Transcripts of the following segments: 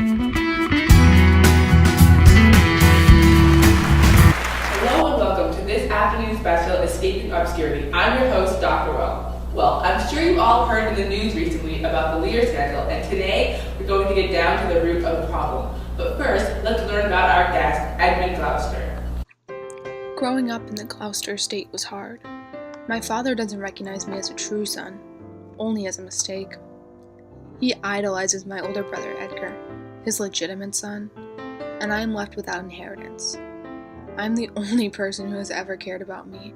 Hello and welcome to this afternoon's special, Escaping Obscurity. I'm your host, Dr. Will. Well, I'm sure you've all heard in the news recently about the leader scandal, and today we're going to get down to the root of the problem. But first, let's learn about our guest, Edmund Gloucester. Growing up in the Gloucester estate was hard. My father doesn't recognize me as a true son, only as a mistake. He idolizes my older brother Edgar, his legitimate son, and I am left without inheritance. I'm the only person who has ever cared about me,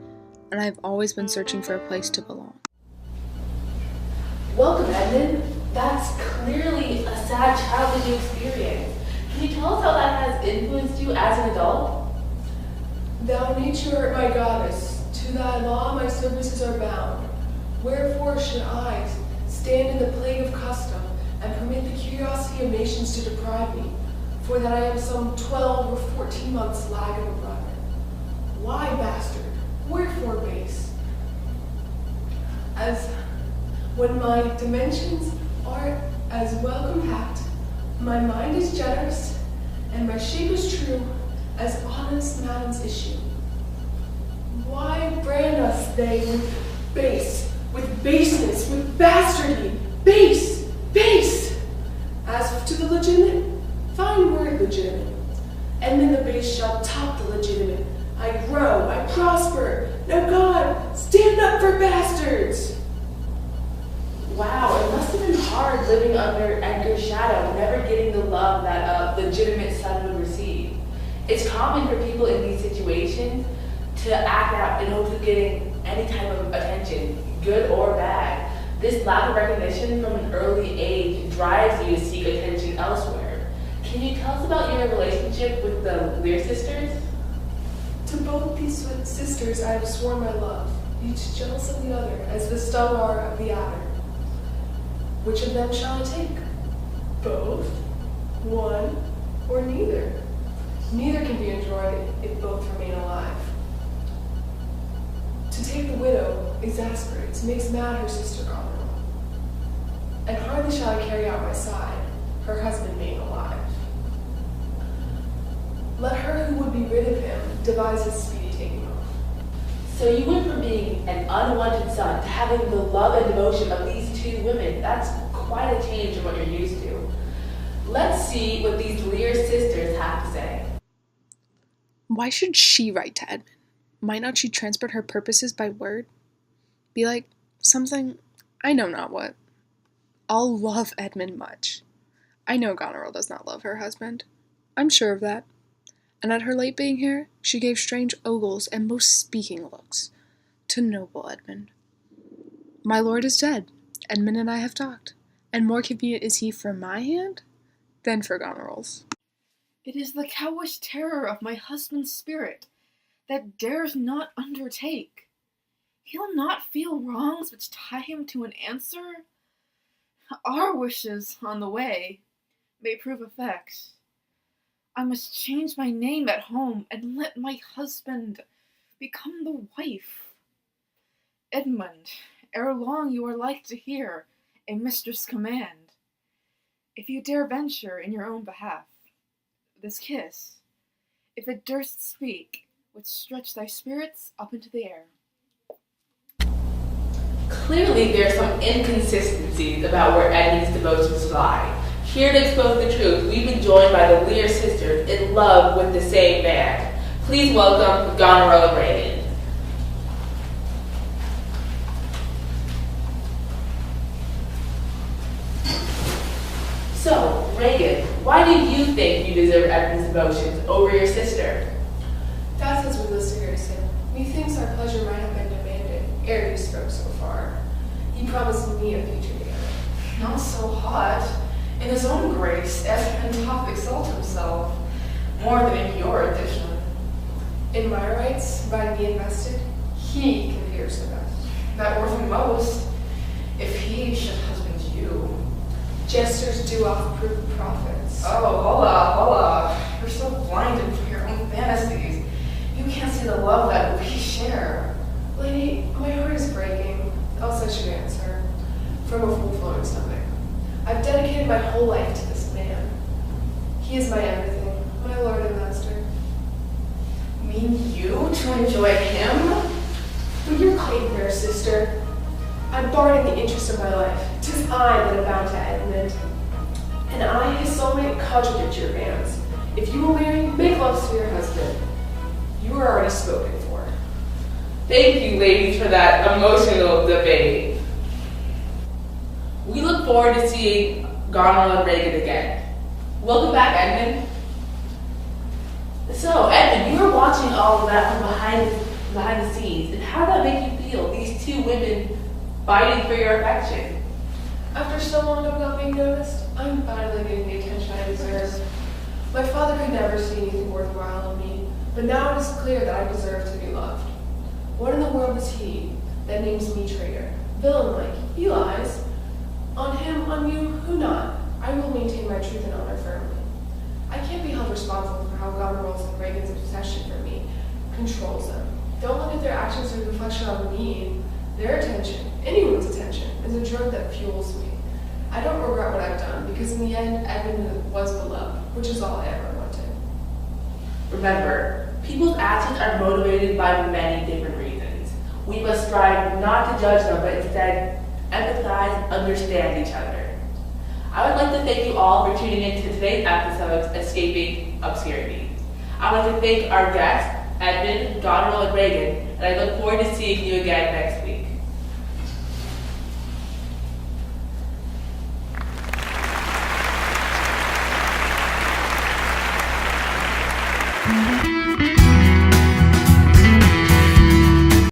and I've always been searching for a place to belong. Welcome, Edmund. That's clearly a sad childhood experience. Can you tell us how that has influenced you as an adult? Thou nature art my goddess, to thy law my services are bound. Wherefore should I stand in the plague of custom, and permit the curiosity of nations to deprive me, for that I am some 12 or 14 months lag of a brother? Why bastard? Wherefore base? As when my dimensions are as well compact, my mind is generous, and my shape is true, as honest man's issue. Why brand us they with base, with baseness, with bastardy, base, base? As to the legitimate, fine word legitimate, and then the base shall top the legitimate. I grow, I prosper. Now God, stand up for bastards! Wow, it must have been hard living under Edgar's shadow, never getting the love that a legitimate son would receive. It's common for people in these situations to act out in hopes of getting any type of attention, good or bad. This lack of recognition from an early age drives you to seek attention elsewhere. Can you tell us about your relationship with the Lear sisters? To both these sisters I have sworn my love, each jealous of the other, as the stung are of the adder. Which of them shall I take? Both? One? Or neither? Neither can be enjoyed if both remain alive. To take the widow exasperates, makes mad her sister Goneril. And hardly shall I carry out my side, her husband being alive. Let her who would be rid of him devise his speedy taking off. So you went from being an unwanted son to having the love and devotion of these two women. That's quite a change from what you're used to. Let's see what these Lear sisters have to say. Why should she write to Edmund? Might not she transport her purposes by word? Be like, something, I know not what. I'll love Edmund much. I know Goneril does not love her husband. I'm sure of that. And at her late being here, she gave strange ogles and most speaking looks to noble Edmund. My lord is dead. Edmund and I have talked, and more convenient is he for my hand than for Goneril's. It is the cowish terror of my husband's spirit that dares not undertake. He'll not feel wrongs which tie him to an answer. Our wishes on the way may prove effects. I must change my name at home and let my husband become the wife. Edmund, ere long you are like to hear a mistress command. If you dare venture in your own behalf, this kiss, if it durst speak, would stretch thy spirits up into the air. Clearly, there are some inconsistencies about where Edmund's devotions lie. Here to expose the truth, we've been joined by the Lear sisters in love with the same man. Please welcome Goneril and Reagan. So, Reagan, why do you think you deserve Edmund's devotions over your sister? That's as we listed Garrison. Methinks our pleasure might have been demanded, ere you spoke so far. He promised me a future together. Not so hot. In his own grace, Edmund doth exalt himself, more than in your addition. In my rights, by me invested, he compares the best. That worth him most, if he should husband you. Jesters do oft prove prophets. Oh, hola. You're so blinded for your own fantasies. You can't see the love that we share. Lady, my heart is breaking, else I should answer, from a full-flowing stomach. I've dedicated my whole life to this man. He is my everything, my lord and master. Mean you to enjoy him? When you're claim fair, sister, I'm barred in the interest of my life. 'Tis I that am bound to Edmund, and I, his soulmate, contradict your bands. If you will marry, make love to your husband. You are already spoken for. Thank you, ladies, for that emotional debate. We look forward to seeing Goneril and Reagan again. Welcome back, Edmund. So, Edmund, you were watching all of that from behind the scenes, and how did that make you feel? These two women fighting for your affection. After so long of not being noticed, I'm finally getting the attention I deserve. My father could never see anything worthwhile in me, but now it is clear that I deserve to be loved. What in the world is he that names me traitor? Villain-like, he lies. On him, on you, who not? I will maintain my truth and honor firmly. I can't be held responsible for how Goneril's and Reagan's obsession for me controls them. Don't look at their actions as a reflection on me. Their attention, anyone's attention, is a drug that fuels me. I don't regret what I've done, because in the end, Edmund was beloved, which is all I ever wanted. Remember, people's actions are motivated by many different reasons. We must strive not to judge them, but instead empathize and understand each other. I would like to thank you all for tuning in to today's episode of Escaping Obscurity. I would like to thank our guests, Edmund, Goneril, and Reagan, and I look forward to seeing you again next week.